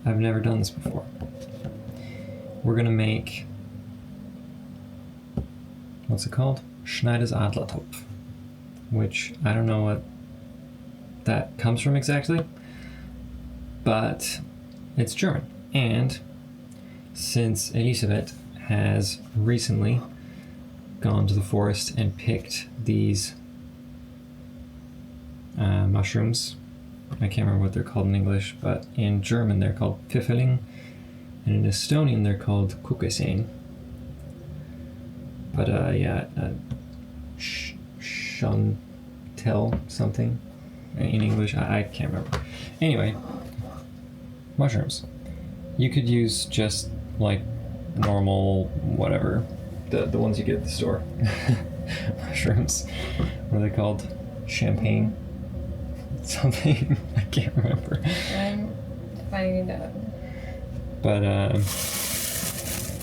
I've never done this before. We're gonna make, what's it called? Schneiders Adler Topf, which I don't know what that comes from exactly, but it's German. And since Elisabeth has recently gone to the forest and picked these mushrooms, I can't remember what they're called in English, but in German they're called Pfifferling, and in Estonian they're called Käsespätzle. But Chantel something in English, I can't remember. Anyway, mushrooms. You could use just like normal whatever, the ones you get at the store. Mushrooms. What are they called? Champagne? Something. I can't remember. I'm finding it out. But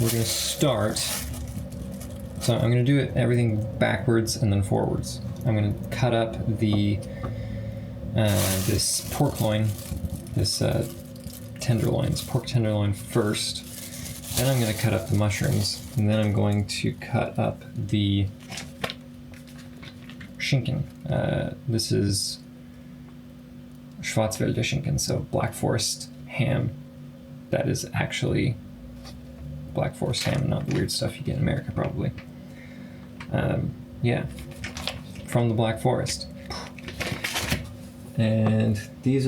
we're gonna start. So I'm gonna do everything backwards and then forwards. I'm gonna cut up the this pork loin, this tenderloin, this pork tenderloin first. Then I'm gonna cut up the mushrooms, and then I'm going to cut up the Schinken. This is Schwarzwälder Schinken, so Black Forest ham. That is actually Black Forest ham, not the weird stuff you get in America, probably. Yeah, from the Black Forest. And these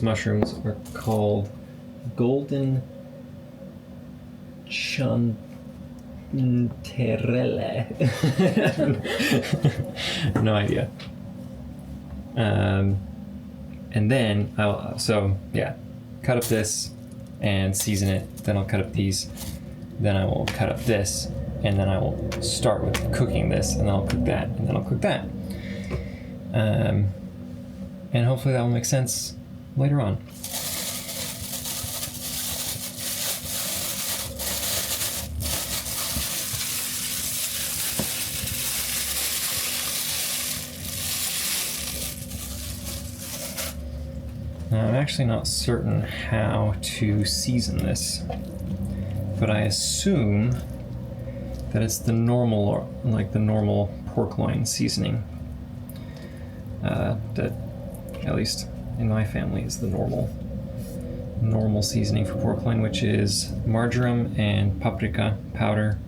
mushrooms are called golden chanterelle. No idea. And then cut up this and season it. Then I'll cut up these. Then I will cut up this, and then I will start with cooking this, and then I'll cook that, and then I'll cook that. And hopefully that will make sense later on. Now, I'm actually not certain how to season this, but I assume that it's the normal pork loin seasoning. That, at least in my family, is the normal seasoning for pork loin, which is marjoram and paprika powder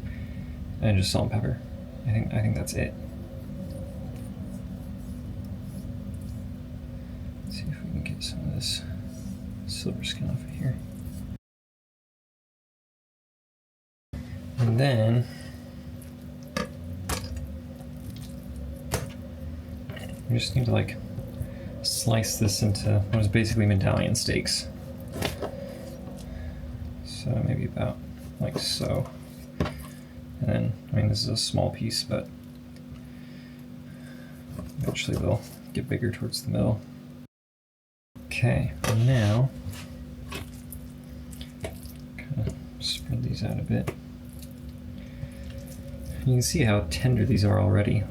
and just salt and pepper. I think that's it. Let's see if we can get some of this silver skin off of here. And then we just need to slice this into what is basically medallion steaks. So maybe about like so. And then, this is a small piece, but eventually they'll get bigger towards the middle. Okay, and now kind of spread these out a bit. You can see how tender these are already.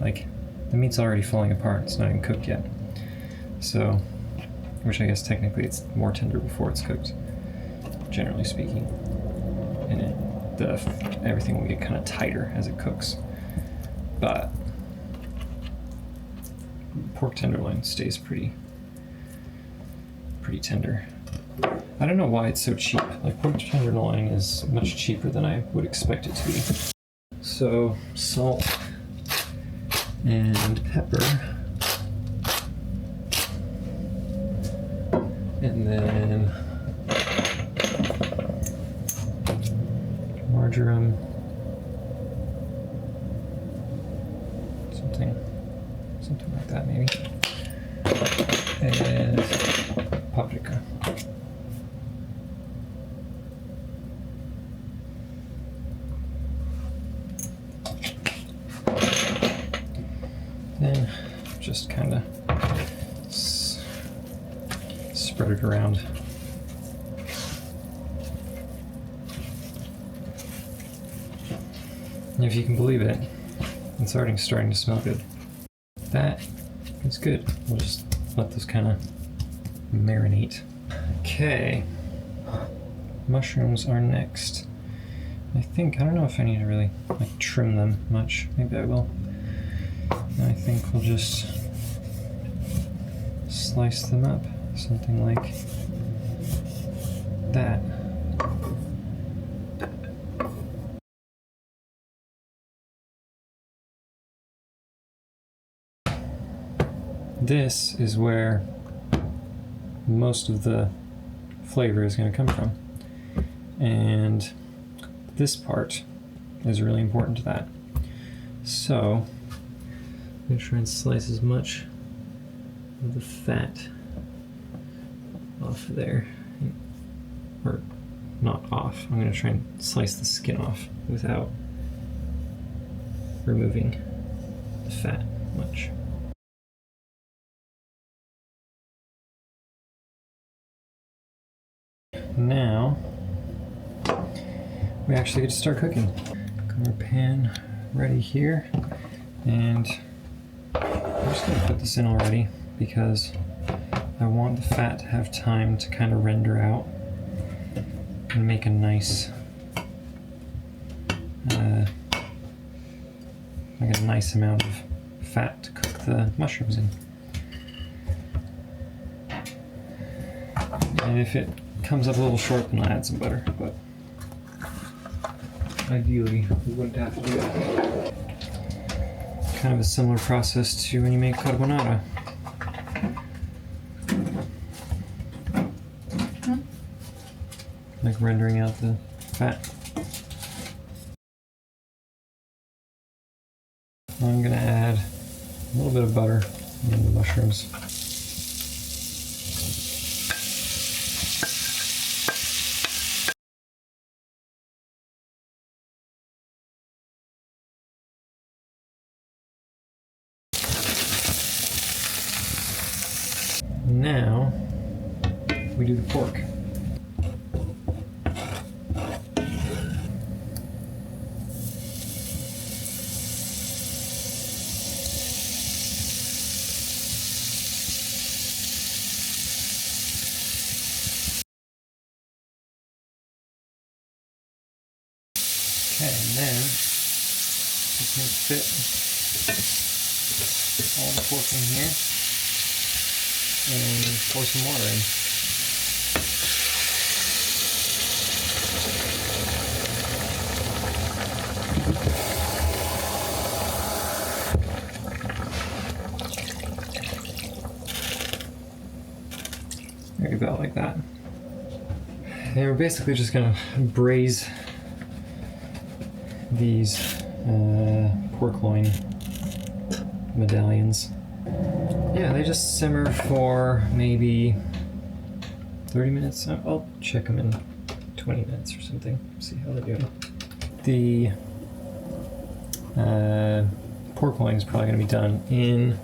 The meat's already falling apart. It's not even cooked yet. So, which I guess technically it's more tender before it's cooked, generally speaking. And everything will get kind of tighter as it cooks. But pork tenderloin stays pretty tender. I don't know why it's so cheap. Pork tenderloin is much cheaper than I would expect it to be. So, salt and pepper, and then marjoram, something like that maybe, and paprika. Then just kind of spread it around. And if you can believe it, it's already starting to smell good. That is good. We'll just let those kind of marinate. Okay, mushrooms are next. I don't know if I need to really like trim them much. Maybe I will. I think we'll just slice them up, something like that. This is where most of the flavor is going to come from. And this part is really important to that. So I'm going to try and slice as much of the fat off there. Or not off. I'm going to try and slice the skin off without removing the fat much. Now we actually get to start cooking. Got our pan ready here, and I'm just going to put this in already because I want the fat to have time to kind of render out and make a nice amount of fat to cook the mushrooms in. And if it comes up a little short, then I'll add some butter, but ideally we wouldn't have to do that. Kind of a similar process to when you make carbonara. Like rendering out the fat. I'm gonna add a little bit of butter in the mushrooms. Now we do the pork. Okay, and then we can fit all the pork in here and pour some water in. Maybe about like that. And we're basically just gonna braise these pork loin medallions. Yeah, they just simmer for maybe 30 minutes. I'll check them in 20 minutes or something, see how they're doing. The pork loin is probably going to be done in,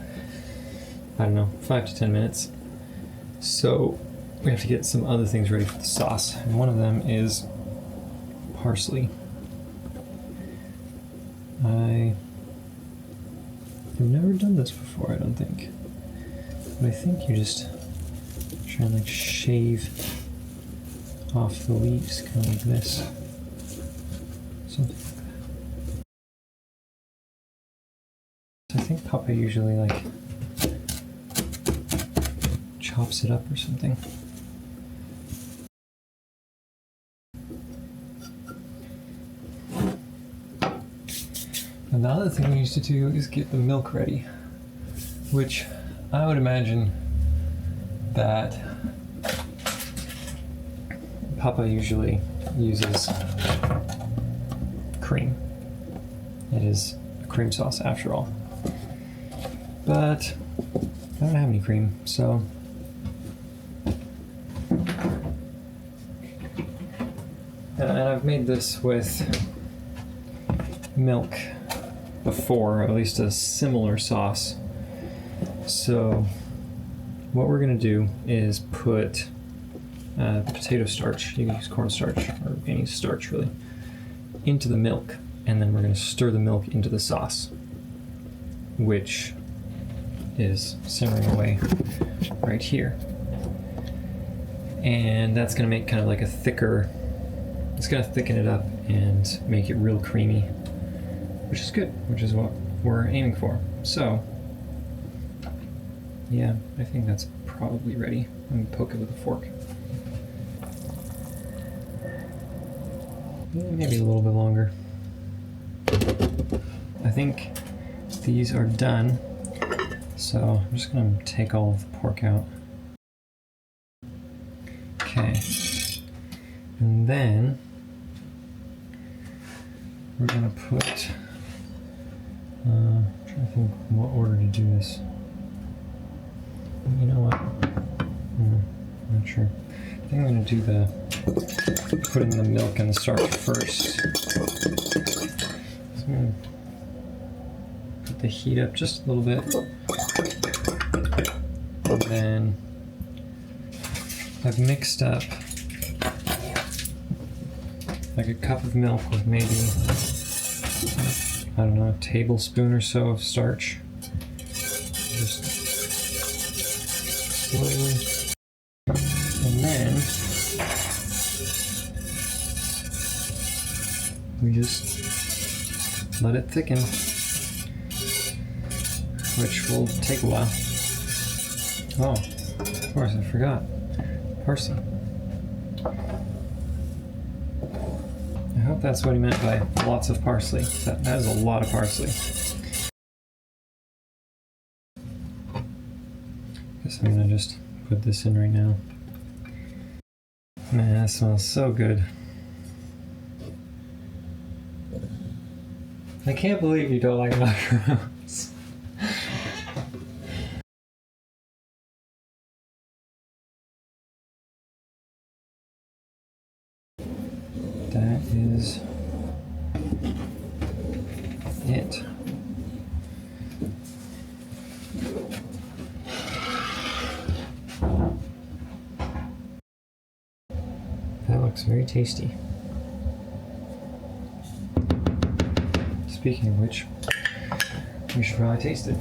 5 to 10 minutes. So we have to get some other things ready for the sauce. And one of them is parsley. I have never done this before, I don't think. But I think you just try and like shave off the leaves, kind of like this. Something like that. So I think Papa usually like chops it up or something. And the other thing we used to do is get the milk ready, which I would imagine that Papa usually uses cream. It is a cream sauce after all. But I don't have any cream, so and I've made this with milk before, or at least a similar sauce. So what we're going to do is put potato starch, you can use cornstarch or any starch really, into the milk, and then we're going to stir the milk into the sauce, which is simmering away right here. And that's gonna make kind of like a thicker, it's gonna thicken it up and make it real creamy, which is good, which is what we're aiming for. So, yeah, I think that's probably ready. I'm gonna poke it with a fork. Maybe a little bit longer. I think these are done, so I'm just gonna take all of the pork out. Okay, and then we're gonna put, I'm trying to think what order to do this. You know what? I'm not sure. I think I'm gonna do putting the milk and the starch first. So I'm gonna put the heat up just a little bit. And then I've mixed up like a cup of milk with maybe, I don't know, a tablespoon or so of starch. Just slowly. And then we just let it thicken, which will take a while. Oh, of course, I forgot. Parsley. I hope that's what he meant by lots of parsley. That is a lot of parsley. Guess I'm gonna just put this in right now. Man, that smells so good. I can't believe you don't like mushrooms. That is it. That looks very tasty. Speaking of which, we should probably taste it.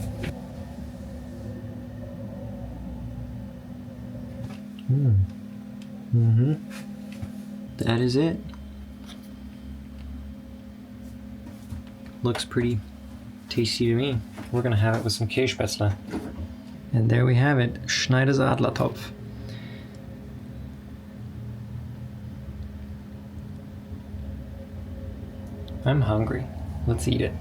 That is it. Looks pretty tasty to me. We're gonna have it with some Käsespätzle. And there we have it, Schneiders Adler Topf. I'm hungry. Let's eat it.